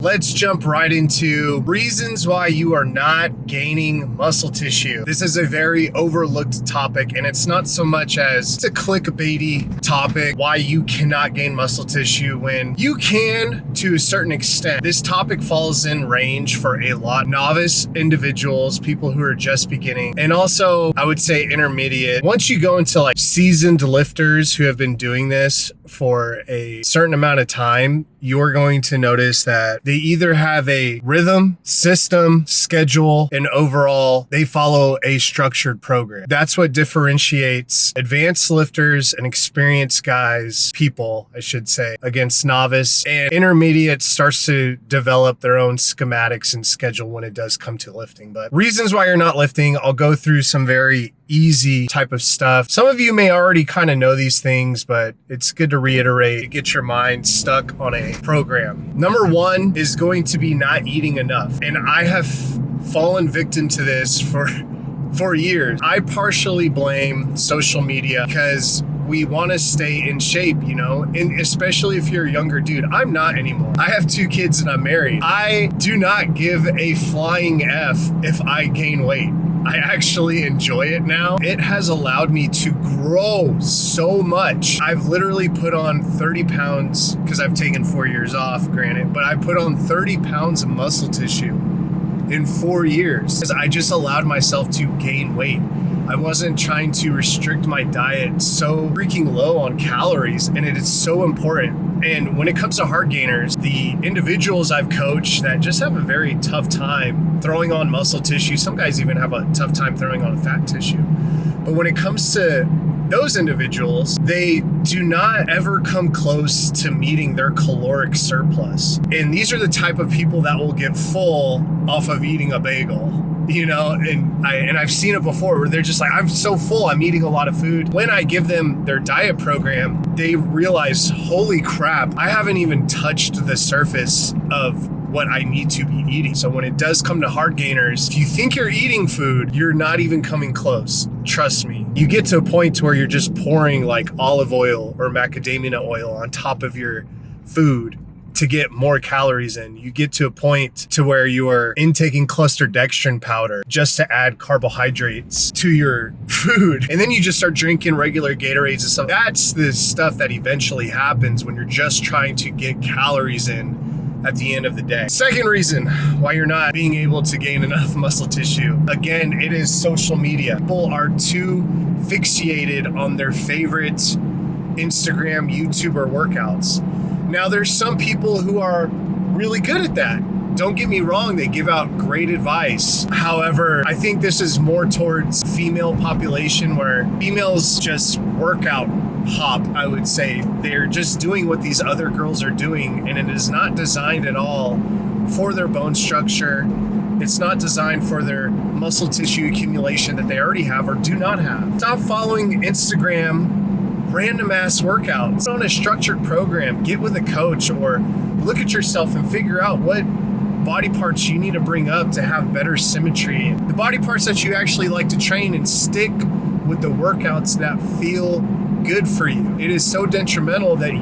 Let's jump right into reasons why you are not gaining muscle tissue. This is a very overlooked topic, and it's not so much as it's a clickbaity topic, why you cannot gain muscle tissue when you can to a certain extent. This topic falls in range for a lot of novice individuals, people who are just beginning, and also I would say intermediate. Once you go into like seasoned lifters who have been doing this for a certain amount of time, you're going to notice that they either have a rhythm, system, schedule, and overall they follow a structured program. That's what differentiates advanced lifters and experienced guys, people, I should say, against novice. And intermediate starts to develop their own schematics and schedule when it does come to lifting. But reasons why you're not lifting, I'll go through some very easy type of stuff. Some of you may already kind of know these things, but it's good to reiterate, get your mind stuck on a program. Number one is going to be not eating enough. And I have fallen victim to this for years. I partially blame social media because we want to stay in shape, you know, and especially if you're a younger dude. I'm not anymore. I have 2 kids and I'm married. I do not give a flying F if I gain weight. I actually enjoy it now. It has allowed me to grow so much. I've literally put on 30 pounds because I've taken 4 years off, granted, but I put on 30 pounds of muscle tissue in 4 years because I just allowed myself to gain weight. I wasn't trying to restrict my diet so freaking low on calories, and it is so important. And when it comes to heart gainers, the individuals I've coached that just have a very tough time throwing on muscle tissue, some guys even have a tough time throwing on fat tissue. But when it comes to those individuals, they do not ever come close to meeting their caloric surplus. And these are the type of people that will get full off of eating a bagel. You know, and I've seen it before where they're just like, I'm so full, I'm eating a lot of food. When I give them their diet program, they realize, holy crap, I haven't even touched the surface of what I need to be eating. So when it does come to heart gainers, if you think you're eating food, you're not even coming close. Trust me. You get to a point where you're just pouring like olive oil or macadamia oil on top of your food to get more calories in. You get to a point to where you are intaking cluster dextrin powder just to add carbohydrates to your food. And then you just start drinking regular Gatorades and stuff. That's the stuff that eventually happens when you're just trying to get calories in at the end of the day. Second reason why you're not being able to gain enough muscle tissue, again, it is social media. People are too fixated on their favorite Instagram, YouTuber workouts. Now, there's some people who are really good at that. Don't get me wrong, they give out great advice. However, I think this is more towards female population where females just workout hop, I would say. They're just doing what these other girls are doing, and it is not designed at all for their bone structure. It's not designed for their muscle tissue accumulation that they already have or do not have. Stop following Instagram random ass workouts. On a structured program, get with a coach or look at yourself and figure out what body parts you need to bring up to have better symmetry. The body parts that you actually like to train, and stick with the workouts that feel good for you. It is so detrimental that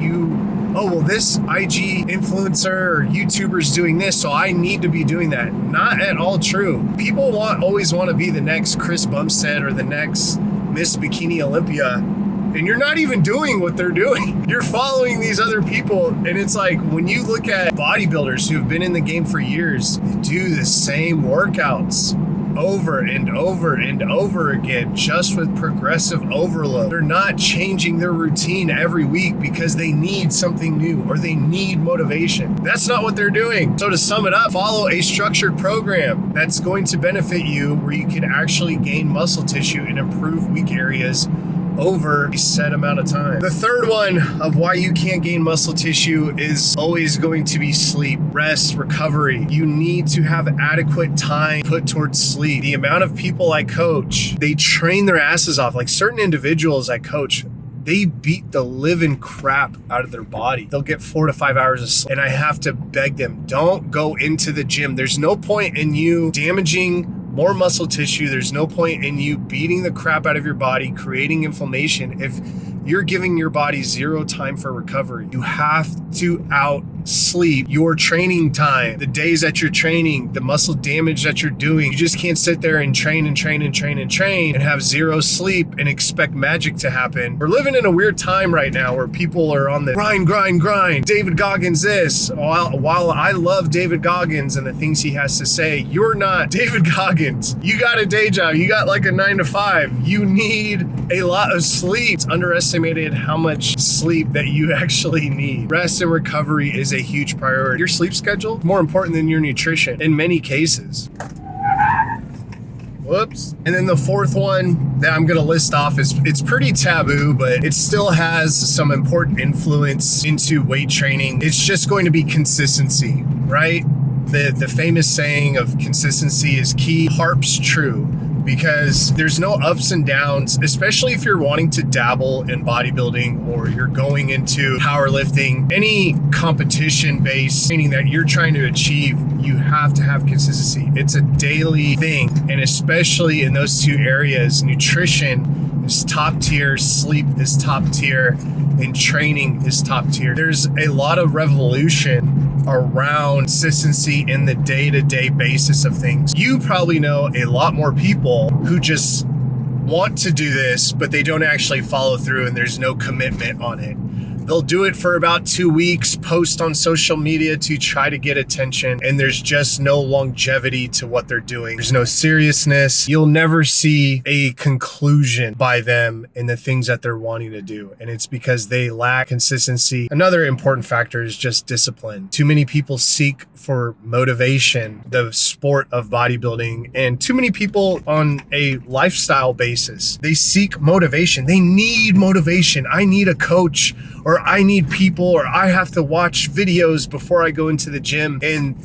this IG influencer or YouTuber is doing this, so I need to be doing that. Not at all true. People always want to be the next Chris Bumstead or the next Miss Bikini Olympia. And you're not even doing what they're doing. You're following these other people. And it's like, when you look at bodybuilders who have been in the game for years, they do the same workouts over and over and over again, just with progressive overload. They're not changing their routine every week because they need something new or they need motivation. That's not what they're doing. So to sum it up, follow a structured program that's going to benefit you, where you can actually gain muscle tissue and improve weak areas over a set amount of time. The third one of why you can't gain muscle tissue is always going to be sleep, rest, recovery. You need to have adequate time put towards sleep. The amount of people I coach, they train their asses off. Like certain individuals I coach, they beat the living crap out of their body. They'll get 4 to 5 hours of sleep. And I have to beg them, don't go into the gym. There's no point in you damaging more muscle tissue. There's no point in you beating the crap out of your body, creating inflammation, if you're giving your body zero time for recovery. You have to sleep, your training time, the days that you're training, the muscle damage that you're doing. You just can't sit there and train and have zero sleep and expect magic to happen. We're living in a weird time right now where people are on the grind. David Goggins this. While I love David Goggins and the things he has to say, you're not David Goggins. You got a day job. You got like a 9 to 5. You need a lot of sleep. It's underestimated how much sleep that you actually need. Rest and recovery is a huge priority. Your sleep schedule is more important than your nutrition in many cases. Whoops. And then the fourth one that I'm going to list off is, it's pretty taboo, but it still has some important influence into weight training. It's just going to be consistency, right? The famous saying of consistency is key harps true, because there's no ups and downs, especially if you're wanting to dabble in bodybuilding or you're going into powerlifting. Any competition-based training that you're trying to achieve, you have to have consistency. It's a daily thing, and especially in those two areas, nutrition is top tier, sleep is top tier, and training is top tier. There's a lot of revolution around consistency in the day-to-day basis of things. You probably know a lot more people who just want to do this, but they don't actually follow through, and there's no commitment on it. They'll do it for about 2 weeks, post on social media to try to get attention, and there's just no longevity to what they're doing. There's no seriousness. You'll never see a conclusion by them in the things that they're wanting to do, and it's because they lack consistency. Another important factor is just discipline. Too many people seek for motivation, the sport of bodybuilding, and too many people on a lifestyle basis, they seek motivation. They need motivation. I need a coach, or I need people, or I have to watch videos before I go into the gym. And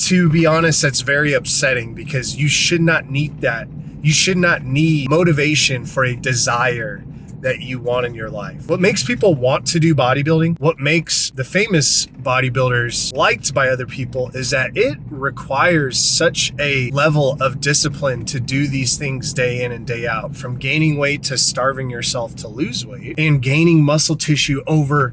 to be honest, that's very upsetting, because you should not need that. You should not need motivation for a desire that you want in your life. What makes people want to do bodybuilding, what makes the famous bodybuilders liked by other people, is that it requires such a level of discipline to do these things day in and day out, from gaining weight to starving yourself to lose weight and gaining muscle tissue over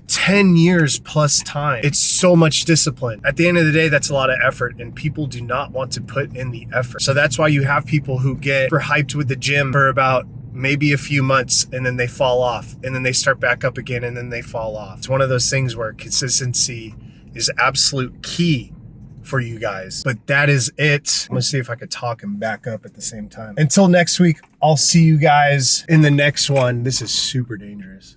10 years plus time. It's so much discipline. At the end of the day, that's a lot of effort, and people do not want to put in the effort. So that's why you have people who get super hyped with the gym for about maybe a few months, and then they fall off, and then they start back up again, and then they fall off. It's one of those things where consistency is absolute key for you guys. But that is it. I'm gonna see if I could talk and back up at the same time. Until next week, I'll see you guys in the next one. This is super dangerous.